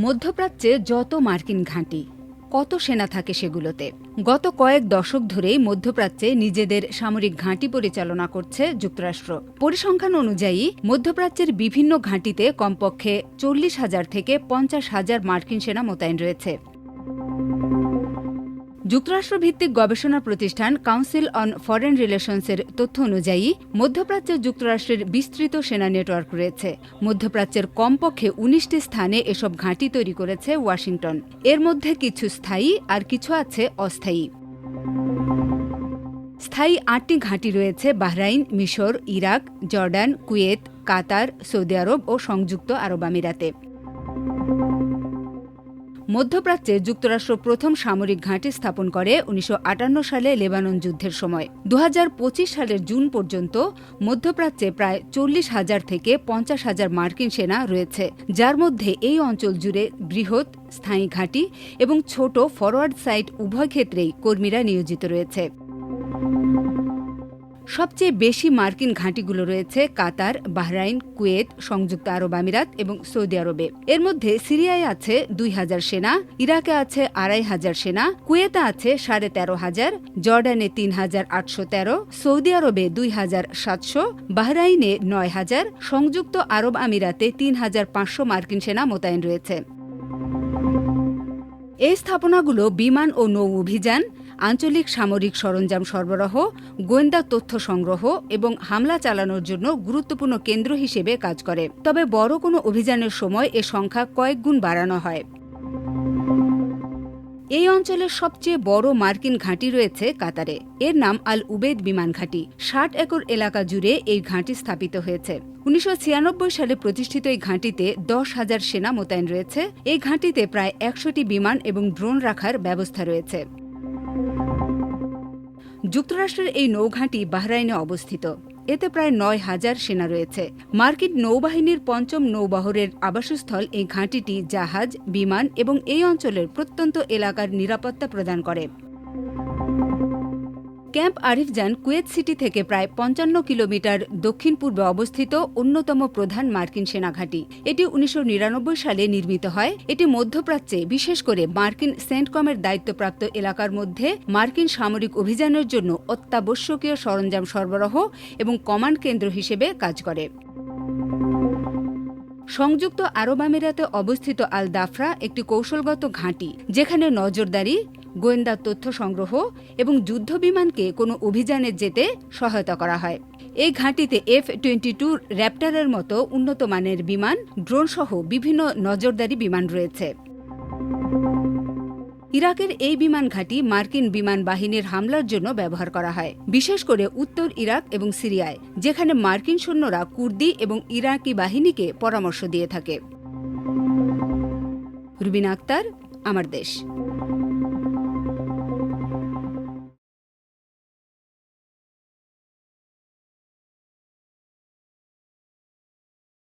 মধ্যপ্রাচ্যে যত মার্কিন ঘাঁটি, কত সেনা থাকে সেগুলোতে। গত কয়েক দশক ধরেই মধ্যপ্রাচ্যে নিজেদের সামরিক ঘাঁটি পরিচালনা করছে যুক্তরাষ্ট্র। পরিসংখ্যান অনুযায়ী মধ্যপ্রাচ্যের বিভিন্ন ঘাঁটিতে কমপক্ষে 40,000 থেকে 50,000 মার্কিন সেনা মোতায়েন রয়েছে। যুক্তরাষ্ট্রভিত্তিক গবেষণা প্রতিষ্ঠান কাউন্সিল অন ফরেন রিলেশনসের তথ্য অনুযায়ী মধ্যপ্রাচ্যে যুক্তরাষ্ট্রের বিস্তৃত সেনা নেটওয়ার্ক রয়েছে। মধ্যপ্রাচ্যের কমপক্ষে 19টি স্থানে এসব ঘাঁটি তৈরি করেছে ওয়াশিংটন। এর মধ্যে কিছু স্থায়ী আর কিছু আছে অস্থায়ী। স্থায়ী 8টি ঘাঁটি রয়েছে বাহরাইন, মিশর, ইরাক, জর্ডান, কুয়েত, কাতার, সৌদি আরব ও সংযুক্ত আরব আমিরাতে। মধ্যপ্রাচ্যে যুক্তরাষ্ট্র প্রথম সামরিক ঘাঁটি স্থাপন করে 1958 সালে লেবানন যুদ্ধের সময়। 2025 সালের জুন পর্যন্ত মধ্যপ্রাচ্যে প্রায় 40,000 থেকে 50,000 মার্কিন সেনা রয়েছে, যার মধ্যে এই অঞ্চল জুড়ে বৃহৎ স্থায়ী ঘাঁটি এবং ছোট ফরওয়ার্ড সাইট উভয় ক্ষেত্রেই কর্মীরা নিয়োজিত রয়েছে। সবচেয়ে বেশি মার্কিন ঘাঁটিগুলো রয়েছে কাতার, বাহরাইন, কুয়েত, সংযুক্ত আরব আমিরাত এবং সৌদি আরবে। এর মধ্যে সিরিয়ায় আছে 2,000 সেনা, ইরাকে আছে 2,500 সেনা, কুয়েতে আছে 13,500, জর্ডানে 3,813, সৌদি আরবে 2,700, বাহরাইনে 9,000, সংযুক্ত আরব আমিরাতে 3,500 মার্কিন সেনা মোতায়েন রয়েছে। এই স্থাপনাগুলো বিমান ও নৌ অভিযান, আঞ্চলিক সামরিক সরঞ্জাম সরবরাহ, গোয়েন্দা তথ্য সংগ্রহ এবং হামলা চালানোর জন্য গুরুত্বপূর্ণ কেন্দ্র হিসেবে কাজ করে। তবে বড় কোনো অভিযানের সময় এ সংখ্যা কয়েক গুণ বাড়ানো হয়। এই অঞ্চলের সবচেয়ে বড় মার্কিন ঘাঁটি রয়েছে কাতারে। এর নাম আল উবেদ বিমান ঘাঁটি। 60 একর এলাকা জুড়ে এই ঘাঁটি স্থাপিত হয়েছে। 1996 সালে প্রতিষ্ঠিত এই ঘাঁটিতে 10,000 সেনা মোতায়েন রয়েছে। এই ঘাঁটিতে প্রায় 100টি বিমান এবং ড্রোন রাখার ব্যবস্থা রয়েছে। যুক্তরাষ্ট্রের এই নৌঘাঁটি বাহরাইনে অবস্থিত। এতে প্রায় 9,000 সেনা রয়েছে। মার্কিন নৌবাহিনীর 5ম নৌবহরের আবাসস্থল এই ঘাঁটিটি জাহাজ, বিমান এবং এই অঞ্চলের প্রত্যন্ত এলাকার নিরাপত্তা প্রদান করে। ক্যাম্প আরিফজান কুয়েত সিটি থেকে প্রায় 55 কিলোমিটার দক্ষিণ পূর্বে অবস্থিত অন্যতম প্রধান মার্কিন সেনাঘাঁটি। এটি 1999 সালে নির্মিত হয়। এটি মধ্যপ্রাচ্যে, বিশেষ করে মার্কিন সেন্টকমের দায়িত্বপ্রাপ্ত এলাকার মধ্যে মার্কিন সামরিক অভিযানের জন্য অত্যাবশ্যকীয় সরঞ্জাম সরবরাহ এবং কমান্ড কেন্দ্র হিসেবে কাজ করে। সংযুক্ত আরব আমিরাতে অবস্থিত আল দাফরা একটি কৌশলগত ঘাঁটি, যেখানে নজরদারি, গোয়েন্দা তথ্য সংগ্রহ এবং যুদ্ধ বিমানকে কোনো অভিযানে যেতে সহায়তা করা হয়। এই ঘাঁটিতে F-22 র্যাপটারের মতো উন্নত মানের বিমান, ড্রোন সহ বিভিন্ন নজরদারি বিমান রয়েছে। ইরাকের এই বিমান ঘাঁটি মার্কিন বিমান বাহিনীর হামলার জন্য ব্যবহার করা হয়, বিশেষ করে উত্তর ইরাক এবং সিরিয়ায়, যেখানে মার্কিন সৈন্যরা কুর্দি এবং ইরাকি বাহিনীকে পরামর্শ দিয়ে থাকে। রুবিনা আক্তার, আমার দেশ।